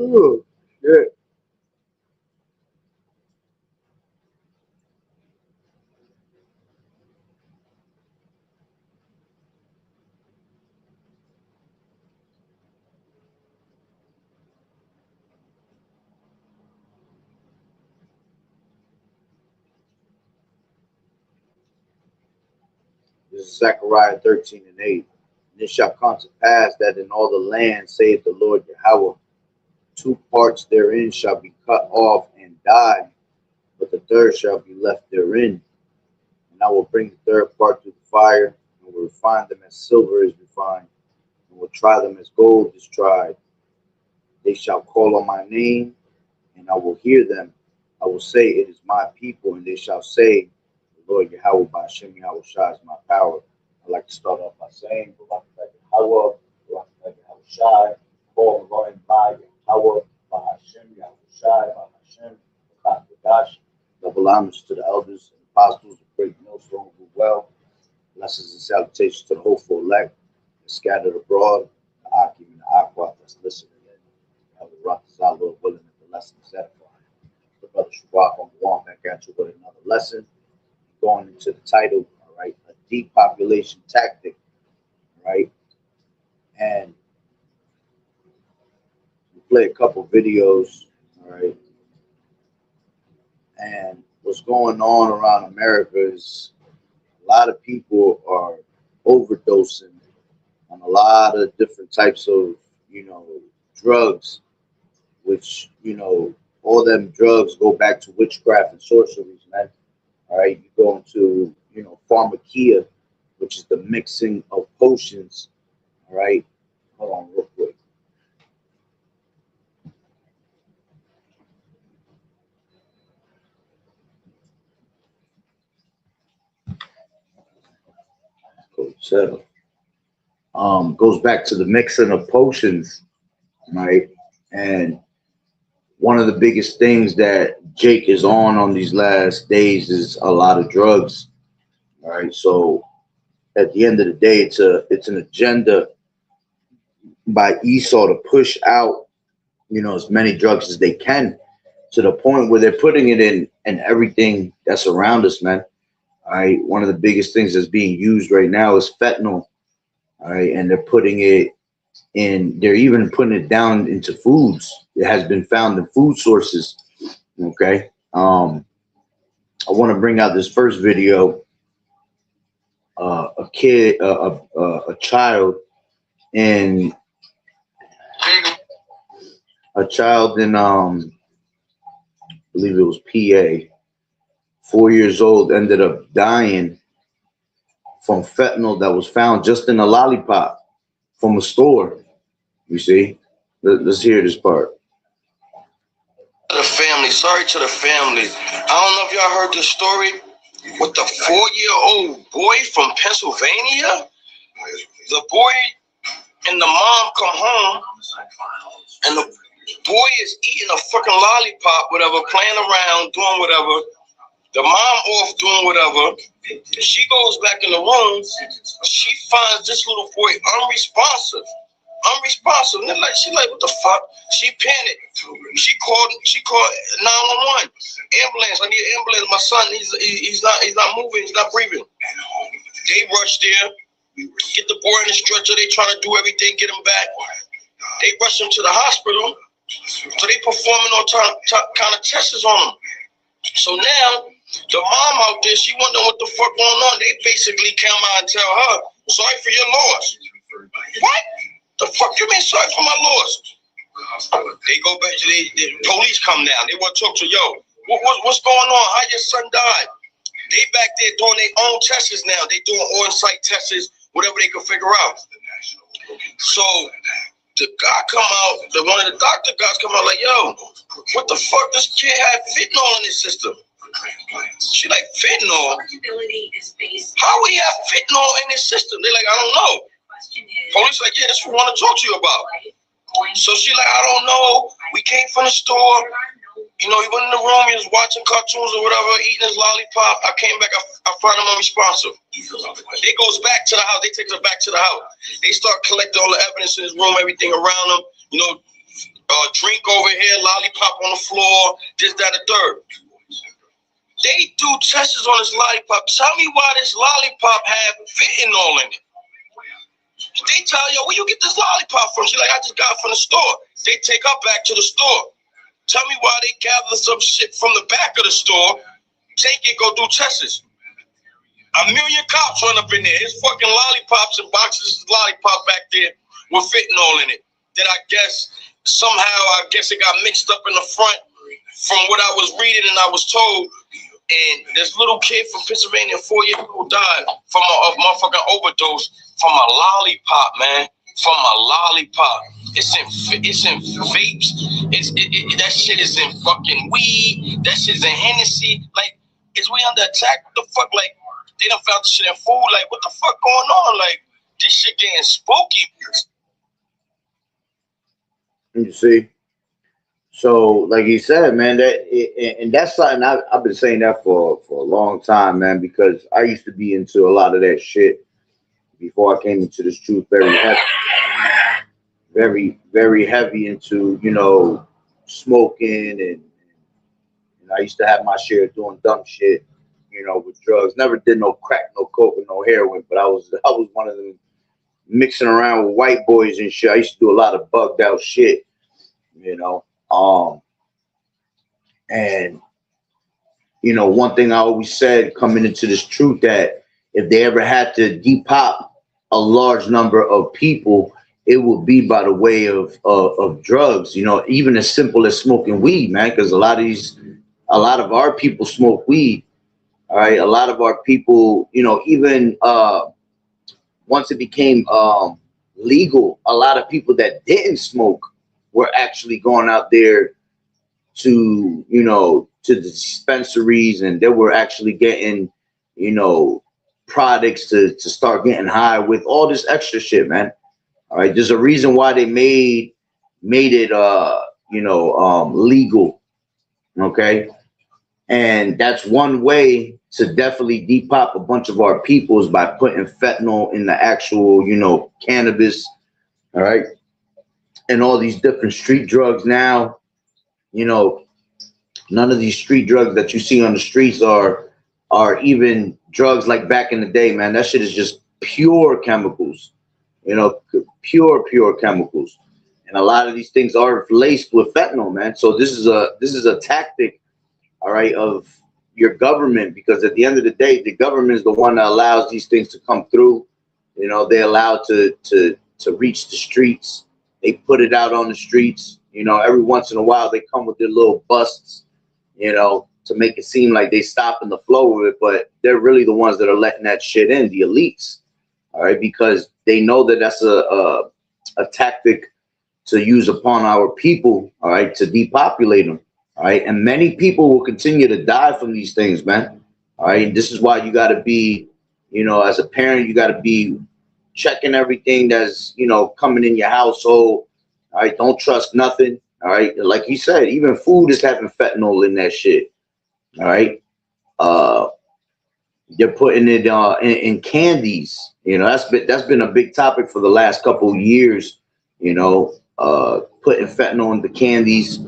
Oh, shit. This is Zechariah 13 and 8. And it shall come to pass that in all the land, saith the Lord Yahweh, two parts therein shall be cut off and die, but the third shall be left therein. And I will bring the third part through the fire, and will refine them as silver is refined, and will try them as gold is tried. They shall call on my name, and I will hear them. I will say, it is my people, and they shall say, the Lord Yahweh by Hashem Yahweh Shai is my power. I like to start off by saying, Yahweh, Yahweh Shai, call the Lord by Yahweh by Hashem Yahweh Shai by Hashem, Tactc. Double homage to the elders and apostles of great millstone who well. Blessings and salutations to the hopeful elect and scattered abroad, the Akim and the Aqua that's listening in. Elder Rock is our Lord willing that the lesson is edifying. The brother Shabbat on the wall back at you with another lesson. Going into the title, all right, a depopulation tactic, right? And we play a couple videos, all right. And what's going on around America is a lot of people are overdosing on a lot of different types of, drugs, which, all them drugs go back to witchcraft and sorceries, man. All right, you go into, pharmakia, which is the mixing of potions. All right, hold on real quick. So, goes back to the mixing of potions, right? And one of the biggest things that Jake is on these last days is a lot of drugs. All right, so at the end of the day, it's an agenda by Esau to push out, as many drugs as they can, to the point where they're putting it in everything that's around us, man. All right, one of the biggest things that's being used right now is fentanyl. All right, and they're putting it in. They're even putting it down into foods. It has been found in food sources. Okay, I want to bring out this first video. A child in I believe it was PA, 4 years old, ended up dying from fentanyl that was found just in a lollipop from a store. You see, let's hear this part. The family, sorry to the family. I don't know if y'all heard the story with the 4-year-old boy from Pennsylvania. The boy and the mom come home, and the boy is eating a fucking lollipop, whatever, playing around, doing whatever. The mom off doing whatever. She goes back in the room. She finds this little boy unresponsive. And she's like, what the fuck? She panicked. She called 911. Ambulance. I need an ambulance. My son, he's not moving. He's not breathing. They rush there. Get the boy in the stretcher. They trying to do everything. Get him back. They rush him to the hospital. So they performing all kind of tests on him. So now the mom out there, she wondering what the fuck going on. They basically come out and tell her, sorry for your loss. What? The fuck you mean sorry for my loss? They go back to the police come down. They want to talk to what's going on? How your son died? They back there doing their own tests now. They doing on-site tests, whatever they can figure out. So the guy come out, one of the doctor guys come out like, yo, what the fuck? This kid had fentanyl in his system. She like, fentanyl? How would he have fentanyl in his system? They like, I don't know. Police like, yeah, that's what we want to talk to you about. So she like, I don't know. We came from the store. He went in the room, he was watching cartoons or whatever, eating his lollipop. I came back, I found him unresponsive. They goes back to the house. They take us back to the house. They start collecting all the evidence in his room, everything around him. drink over here, lollipop on the floor, this, that, and the third. They do tests on this lollipop. Tell me why this lollipop have fentanyl in it. They tell you, where you get this lollipop from? She's like, I just got it from the store. They take her back to the store. Tell me why they gather some shit from the back of the store, take it, go do tests. 1 million cops run up in there. There's fucking lollipops and boxes of lollipop back there with fentanyl in it. That I guess somehow, it got mixed up in the front from what I was reading and I was told. And this little kid from Pennsylvania, 4-year-old, died from a motherfucking overdose from a lollipop, man. From a lollipop. It's in vapes. That shit is in fucking weed. That shit is in Hennessy. Like, is we under attack? What the fuck? Like, they done found this shit in food. Like, what the fuck going on? Like, this shit getting spooky. You see? So, like you said, man, that's something I've been saying that for a long time, man, because I used to be into a lot of that shit before I came into this truth. Very heavy into, you know, smoking, and I used to have my share of doing dumb shit, you know, with drugs. Never did no crack, no coke, or no heroin, but I was one of them mixing around with white boys and shit. I used to do a lot of bugged out shit, you know. And you know, one thing I always said coming into this truth, that if they ever had to depop a large number of people, it would be by the way of drugs, you know, even as simple as smoking weed, man, because a lot of our people smoke weed. All right, a lot of our people, you know, even once it became legal, a lot of people that didn't smoke were actually going out there to, you know, to the dispensaries, and they were actually getting, you know, products to start getting high with all this extra shit, man. All right, there's a reason why they made it you know, legal. Okay, and that's one way to definitely depop a bunch of our people, is by putting fentanyl in the actual, you know, cannabis. All right, and all these different street drugs now. You know, none of these street drugs that you see on the streets are even drugs like back in the day, man. That shit is just pure chemicals, you know, pure chemicals. And a lot of these things are laced with fentanyl, man. So this is a tactic, all right, of your government, because at the end of the day, the government is the one that allows these things to come through. You know, they allow to reach the streets. They put it out on the streets. You know, every once in a while they come with their little busts, you know, to make it seem like they stopping the flow of it, but they're really the ones that are letting that shit in, the elites, all right, because they know that that's a tactic to use upon our people, all right, to depopulate them, all right, and many people will continue to die from these things, man, all right, and this is why you got to be, you know, as a parent, you got to be checking everything that's, you know, coming in your household. All right, don't trust nothing. All right, like you said, even food is having fentanyl in that shit. All right, they're putting it in candies. You know, that's been a big topic for the last couple of years. You know, putting fentanyl in the candies,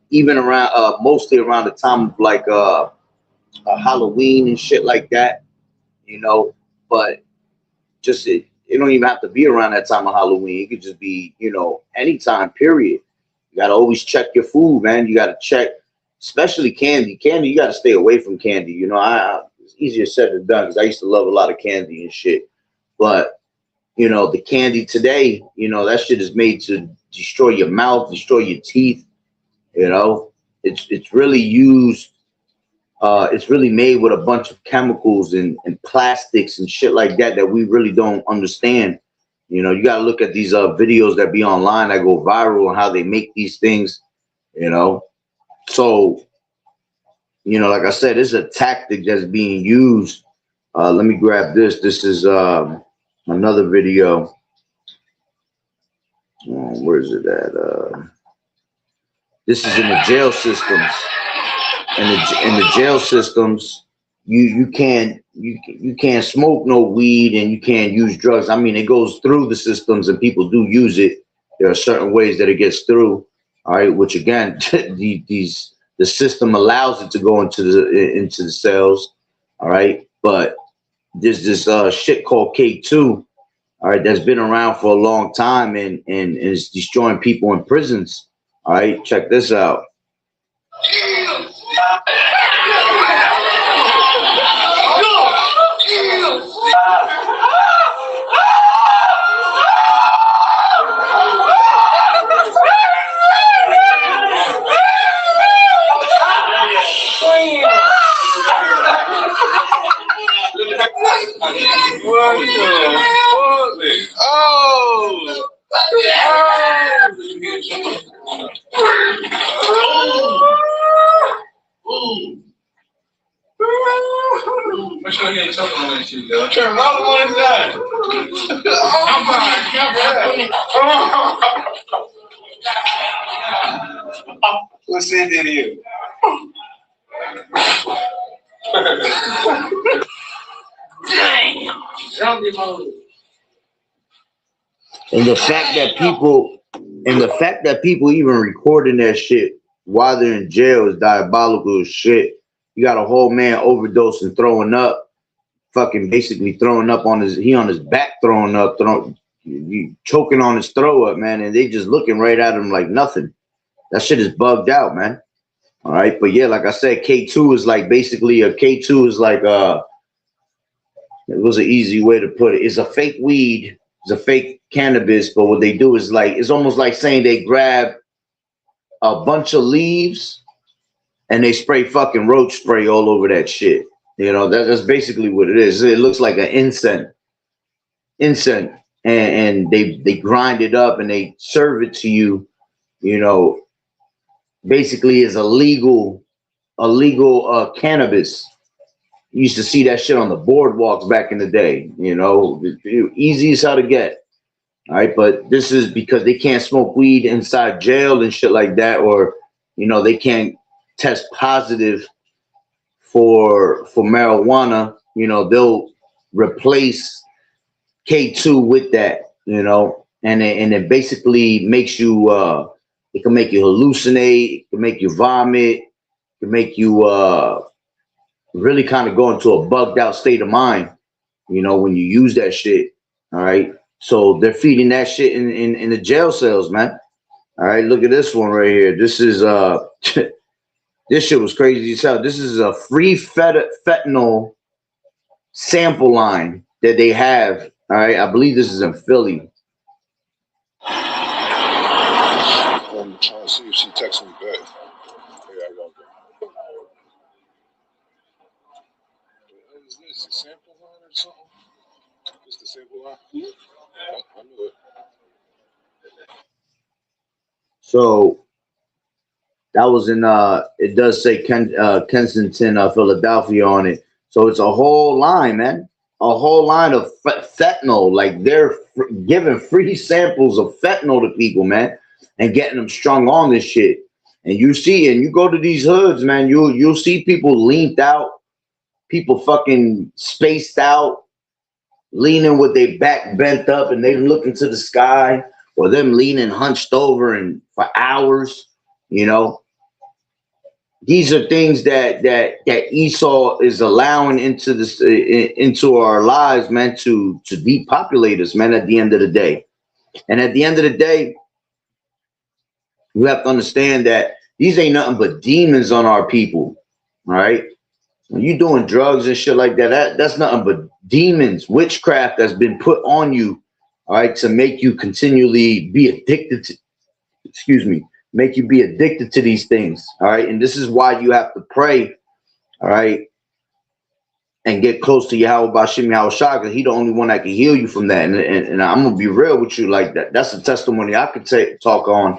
even around mostly around the time of like Halloween and shit like that. You know, but just it don't even have to be around that time of Halloween. It could just be, you know, anytime, period. You got to always check your food, man. You got to check, especially candy. Candy, you got to stay away from candy. You know, it's easier said than done, because I used to love a lot of candy and shit. But, you know, the candy today, you know, that shit is made to destroy your mouth, destroy your teeth. You know, it's really used. It's really made with a bunch of chemicals and plastics and shit like that we really don't understand. You know, you got to look at these videos that be online that go viral and how they make these things, you know. So, you know, like I said, it's a tactic that's being used. Let me grab this. This is another video. Where is it at? This is in the jail systems. In the jail systems, you can't smoke no weed, and you can't use drugs. I mean, it goes through the systems and people do use it. There are certain ways that it gets through. All right, which again, the system allows it to go into the cells. All right, but there's this shit called K2. All right, that's been around for a long time and is destroying people in prisons. All right, check this out. Make sure you ain't choking on that shit, yo. Turn right on that. I'm fine. What's in here? And the fact that people even recording that shit while they're in jail is diabolical as shit. You got a whole man overdosing, throwing up, fucking basically throwing up on his back, throwing up, choking on his throw up, man, and they just looking right at him like nothing. That shit is bugged out, man. All right, but yeah, like I said, K2 is like basically it was an easy way to put it. It's a fake weed, it's a fake cannabis, but what they do is like, it's almost like saying they grab a bunch of leaves and they spray fucking roach spray all over that shit. You know, that's basically what it is. It looks like an incense, and they grind it up and they serve it to you, you know, basically as a legal cannabis. You used to see that shit on the boardwalks back in the day, you know, easy as how to get. All right, but this is because they can't smoke weed inside jail and shit like that, or, you know, they can't test positive for marijuana. You know, they'll replace K2 with that, you know, and it basically makes you it can make you hallucinate, it can make you vomit, it can make you really kind of go into a bugged out state of mind, you know, when you use that shit. All right, so they're feeding that shit in the jail cells, man. All right, look at this one right here. This is this shit was crazy as hell. This is a free fentanyl sample line that they have. All right, I believe this is in Philly. I'm trying to see if she texts me back. Yeah, I got that. What is this? A sample line or something? This the sample line? I knew it. So that was in it does say Kensington, Philadelphia on it. So it's a whole line, man. A whole line of fentanyl. Like they're giving free samples of fentanyl to people, man, and getting them strung on this shit. And you see, and you go to these hoods, man, you'll see people leaned out, people fucking spaced out, leaning with their back bent up, and they looking to the sky, or them leaning hunched over and for hours, you know. These are things that Esau is allowing into this into our lives, man, to depopulate us, man, at the end of the day. And at the end of the day, you have to understand that these ain't nothing but demons on our people. All right. When you doing drugs and shit like that, that's nothing but demons, witchcraft that's been put on you, all right, to make you continually be addicted to, make you be addicted to these things. All right. And this is why you have to pray, all right, and get close to Yahweh Bashim Yahweh Shah, because He the only one that can heal you from that. And I'm gonna be real with you, like that's a testimony I could talk on,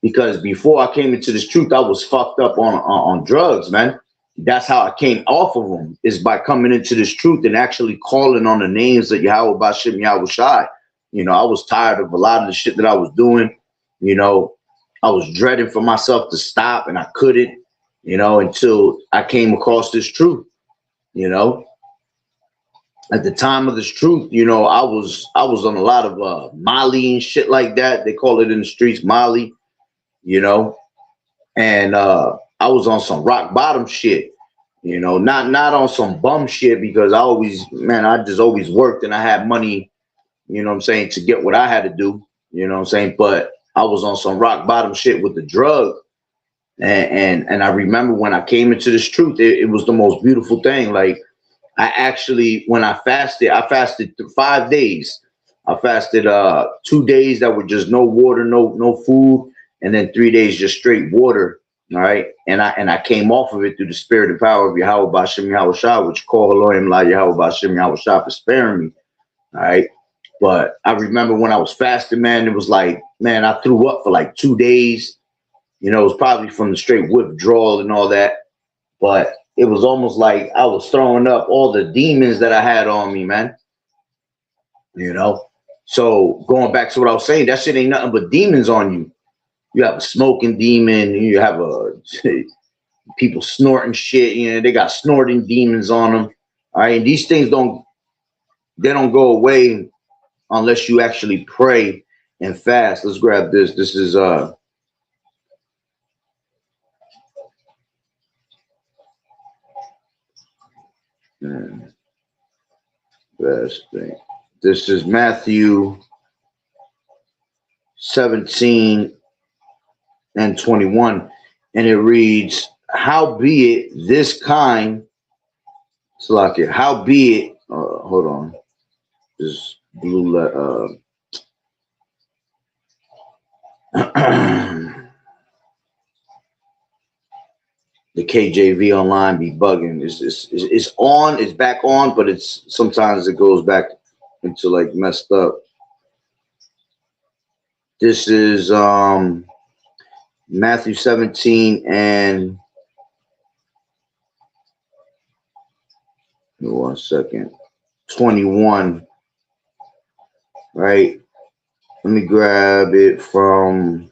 because before I came into this truth, I was fucked up on drugs, man. That's how I came off of them, is by coming into this truth and actually calling on the names of Yahweh Bashim Yahweh Shai. You know, I was tired of a lot of the shit that I was doing. You know, I was dreading for myself to stop, and I couldn't, you know, until I came across this truth. You know, at the time of this truth, you know, I was on a lot of Molly and shit like that. They call it in the streets Molly. you know, and I was on some rock bottom shit, you know, not on some bum shit, because I just always worked and I had money, you know what I'm saying, to get what I had to do, you know what I'm saying, but I was on some rock bottom shit with the drug. And I remember when I came into this truth, it was the most beautiful thing. Like, I actually, when I fasted 5 days. I fasted 2 days that were just no water, no food, and then 3 days just straight water. All right. And I came off of it through the spirit and power of Yahweh Bashem Yahweh Shah, which call Elohim La Yahweh Bashem Yahweh Shah for sparing me. All right. But I remember when I was fasting, man, it was like, man, I threw up for like 2 days. You know, it was probably from the straight withdrawal and all that. But it was almost like I was throwing up all the demons that I had on me, man. You know? So going back to what I was saying, that shit ain't nothing but demons on you. You have a smoking demon, you have people snorting shit, you know, they got snorting demons on them. All right. And these things don't go away unless you actually pray and fast. Let's grab this. This is best thing. This is Matthew 17 and 21, and it reads, howbeit this kind, Salakia, howbeit, hold on, this blue, the KJV online be bugging. It's on, it's back on, but it's sometimes it goes back into like messed up. This is Matthew 17 and 21. Right. Let me grab it from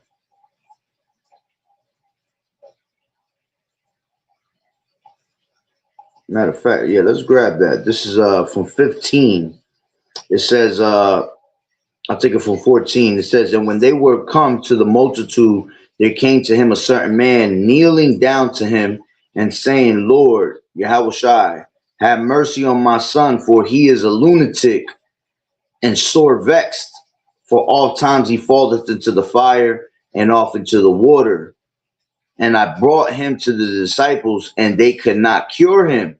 matter of fact, yeah, let's grab that. This is from 15. It says I'll take it from 14. It says, and when they were come to the multitude, there came to him a certain man kneeling down to him and saying, Lord, Yahweh Shai, have mercy on my son, for he is a lunatic and sore vexed. For all times he falleth into the fire and off into the water. And I brought him to the disciples, and they could not cure him.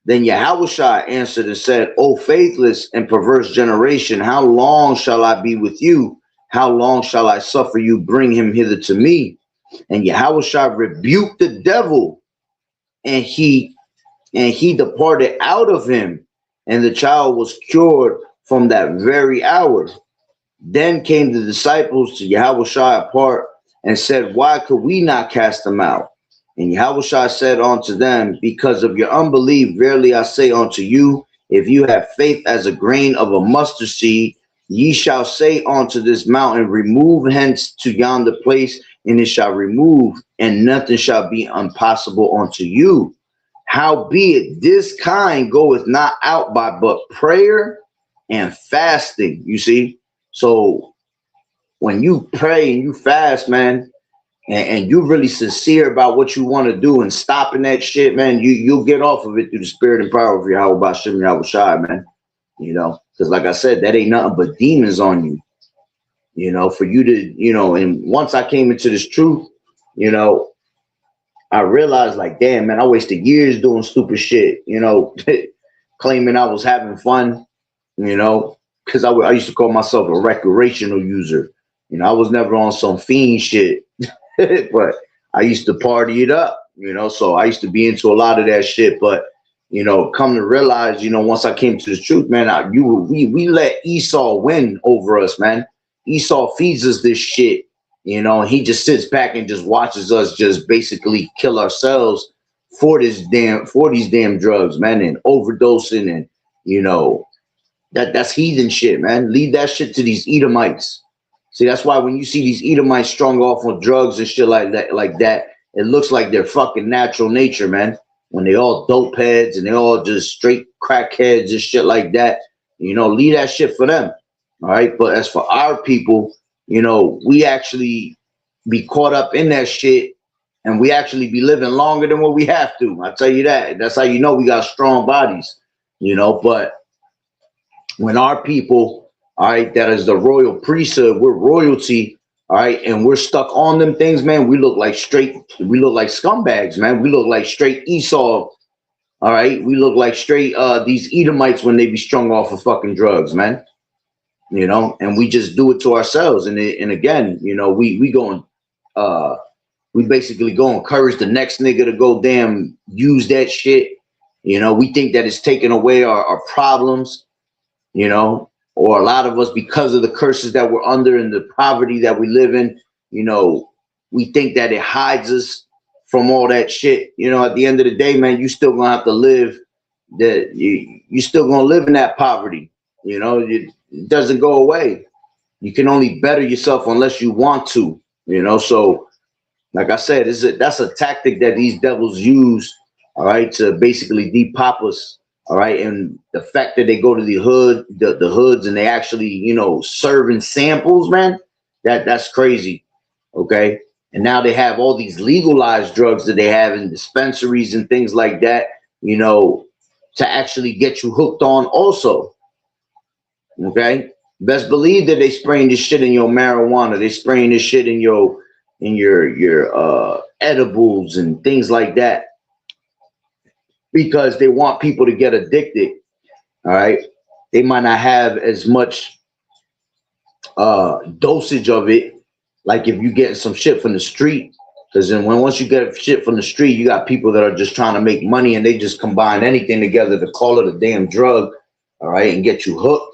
Then Yahushua answered and said, O faithless and perverse generation, how long shall I be with you? How long shall I suffer you? Bring him hither to me. And Yahushua rebuked the devil, and he departed out of him, and the child was cured from that very hour. Then came the disciples to Yahushua apart and said, why could we not cast them out? And Yahushua said unto them, because of your unbelief, verily I say unto you, if you have faith as a grain of a mustard seed, ye shall say unto this mountain, remove hence to yonder place, and it shall remove, and nothing shall be impossible unto you. Howbeit this kind goeth not out by but prayer and fasting. You see? So when you pray and you fast, man, and you're really sincere about what you want to do and stopping that shit, man, you'll get off of it through the spirit and power of Yahweh Bashem Yahweh Shai, man. You know, because like I said, that ain't nothing but demons on you. You know, for you to, you know, and once I came into this truth, you know, I realized like, damn, man, I wasted years doing stupid shit, you know, claiming I was having fun, you know, because I used to call myself a recreational user. You know, I was never on some fiend shit. But I used to party it up, you know, so I used to be into a lot of that shit. But, you know, come to realize, you know, once I came to the truth, man, we let Esau win over us, man. Esau feeds us this shit, you know, and he just sits back and just watches us just basically kill ourselves for these damn drugs, man, and overdosing, and, you know, that's heathen shit, man. Leave that shit to these Edomites. See, that's why when you see these Edomites strung off on drugs and shit like that, it looks like their fucking natural nature, man. When they all dope heads and they all just straight crackheads and shit like that, you know, leave that shit for them. All right. But as for our people, you know, we actually be caught up in that shit, and we actually be living longer than what we have to. I tell you that. That's how you know we got strong bodies, you know. But when our people, all right, that is the royal priesthood, we're royalty, all right, and we're stuck on them things, man. We look like scumbags, man. We look like straight Esau. All right, we look like straight these Edomites when they be strung off of fucking drugs, man. You know, and we just do it to ourselves. And again, you know, we basically go encourage the next nigga to go damn use that shit. You know, we think that it's taking away our problems, you know, or a lot of us, because of the curses that we're under and the poverty that we live in, you know, we think that it hides us from all that shit. You know, at the end of the day, man, you still gonna have to live you still gonna live in that poverty. You know, it doesn't go away. You can only better yourself unless you want to, you know. So like I said, that's a tactic that these devils use, all right, to basically depop us, all right. And the fact that they go to the hoods and they actually, you know, serving samples, man, that's crazy. Okay. And now they have all these legalized drugs that they have in dispensaries and things like that, you know, to actually get you hooked on also. Okay. Best believe that they spraying this shit in your marijuana. They spraying this shit in your edibles and things like that, because they want people to get addicted. All right. They might not have as much dosage of it, like if you getting some shit from the street, because then once you get shit from the street, you got people that are just trying to make money, and they just combine anything together to call it a damn drug, all right, and get you hooked.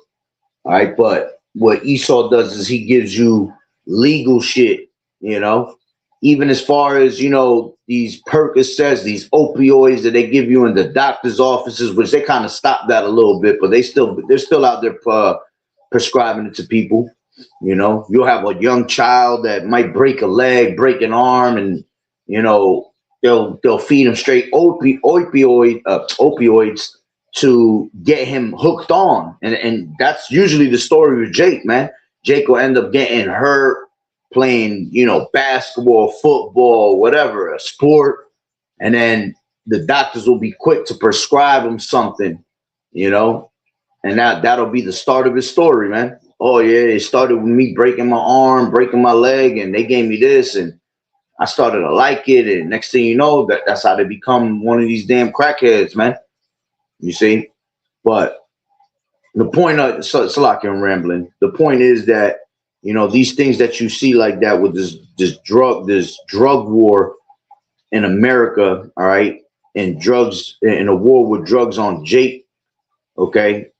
All right. But what Esau does is he gives you legal shit, you know, even as far as, you know, these Percocets, these opioids that they give you in the doctor's offices, which they kind of stopped that a little bit, but they're still out there prescribing it to people. You know, you'll have a young child that might break a leg, break an arm, and, you know, they'll feed him straight opioids to get him hooked on. And that's usually the story with Jake, man. Jake will end up getting hurt playing, you know, basketball, football, whatever, a sport. And then the doctors will be quick to prescribe him something, you know, and that'll be the start of his story, man. Oh yeah, it started with me breaking my arm, breaking my leg, and they gave me this, and I started to like it. And next thing you know, that's how they become one of these damn crackheads, man. You see? But the point of it's like I'm rambling. The point is that, you know, these things that you see like that with this drug war in America, all right, and drugs in a war with drugs on Jake, okay,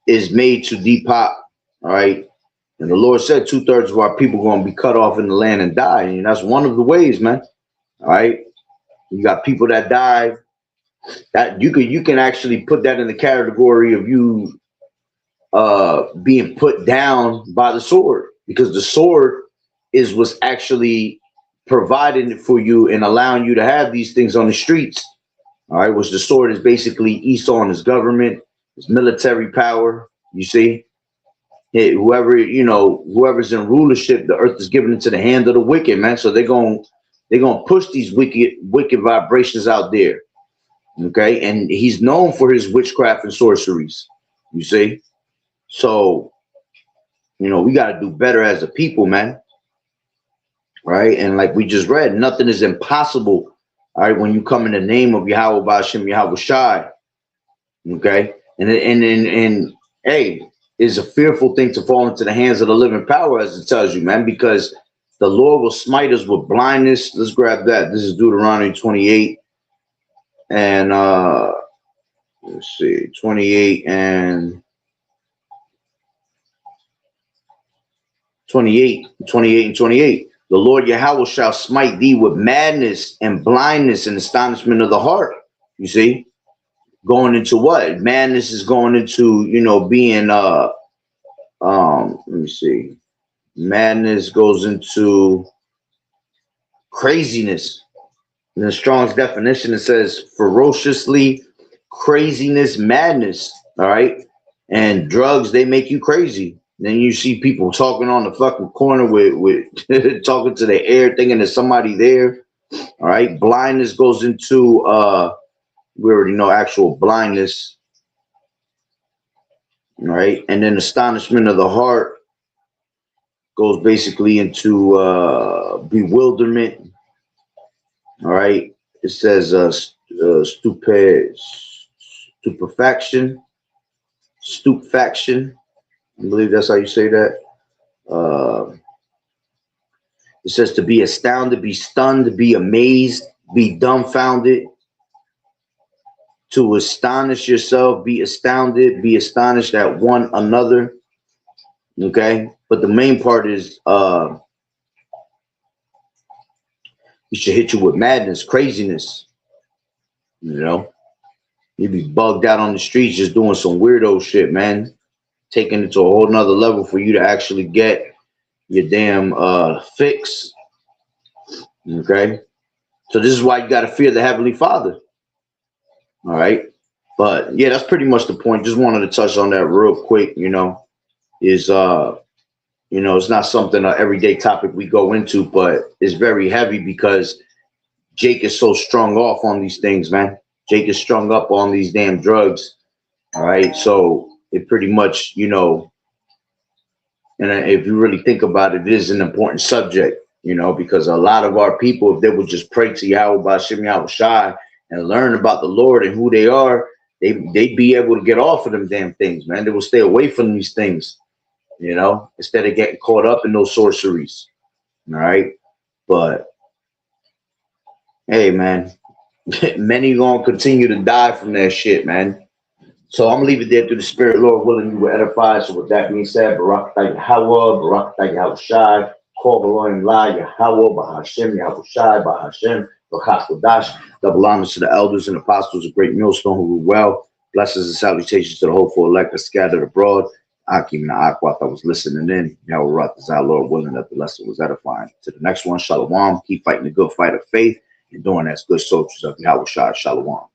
is made to depop, all right. And the Lord said 2/3 of our people going to be cut off in the land and die, and that's one of the ways, man. All right, you got people that die. That you can actually put that in the category of you being put down by the sword, because the sword is what's actually providing for you and allowing you to have these things on the streets. All right, which the sword is basically Esau and his government, his military power. You see, whoever's in rulership, the earth is given into the hand of the wicked, man. So they're gonna push these wicked vibrations out there. Okay, and he's known for his witchcraft and sorceries. You see, so you know we got to do better as a people, man. Right, and like we just read, nothing is impossible. All right, when you come in the name of Yahweh Ba'Shem Yahweh Shai. Okay, and hey, it's a fearful thing to fall into the hands of the living power, as it tells you, man, because the Lord will smite us with blindness. Let's grab that. This is Deuteronomy 28. And let's see, 28 and 28. The Lord Yahweh shall smite thee with madness and blindness and astonishment of the heart. You see, going into what? Madness is going into, you know, being let me see. Madness goes into craziness. In the Strong's definition, it says ferociously, craziness, madness. All right. And drugs, they make you crazy. Then you see people talking on the fucking corner with talking to the air, thinking there's somebody there. All right. Blindness goes into we already know actual blindness. All right. And then astonishment of the heart goes basically into bewilderment. All right. It says stupefaction. I believe that's how you say that. It says to be astounded, be stunned, be amazed, be dumbfounded, to astonish yourself, be astonished at one another. Okay. But the main part is it should hit you with madness, craziness. You know, you'd be bugged out on the streets just doing some weirdo shit, man. Taking it to a whole nother level for you to actually get your damn fix. Okay. So this is why you got to fear the Heavenly Father. All right. But yeah, that's pretty much the point. Just wanted to touch on that real quick, you know, is you know, it's not something an everyday topic we go into, but it's very heavy because Jake is so strung off on these things, man. Jake is strung up on these damn drugs. All right. So it pretty much, you know, and if you really think about it, it is an important subject, you know, because a lot of our people, if they would just pray to Yahweh Bashim Yahweh Shai and learn about the Lord and who they are, they'd be able to get off of them damn things, man. They will stay away from these things, you know, instead of getting caught up in those sorceries. All right. But hey, man, many gonna continue to die from that shit, man. So I'm gonna leave it there through the Spirit, Lord willing, you will edify. So with that being said, Barak Yahweh, Barak Yahweh Shai, Kol V'Loim La Yahweh, Bahashem Yahweh Shai, Bahashem, B'chak Kodash. Double honors to the elders and apostles of Great Millstone who rule well. Blessings and salutations to the hopeful elect scattered abroad. Akim Na'akwat, I was listening in. Yahweh Ratazah, Lord willing, that the lesson was edifying. To the next one, Shalom. Keep fighting the good fight of faith and doing as good soldiers of Yahweh Shai. Shalom.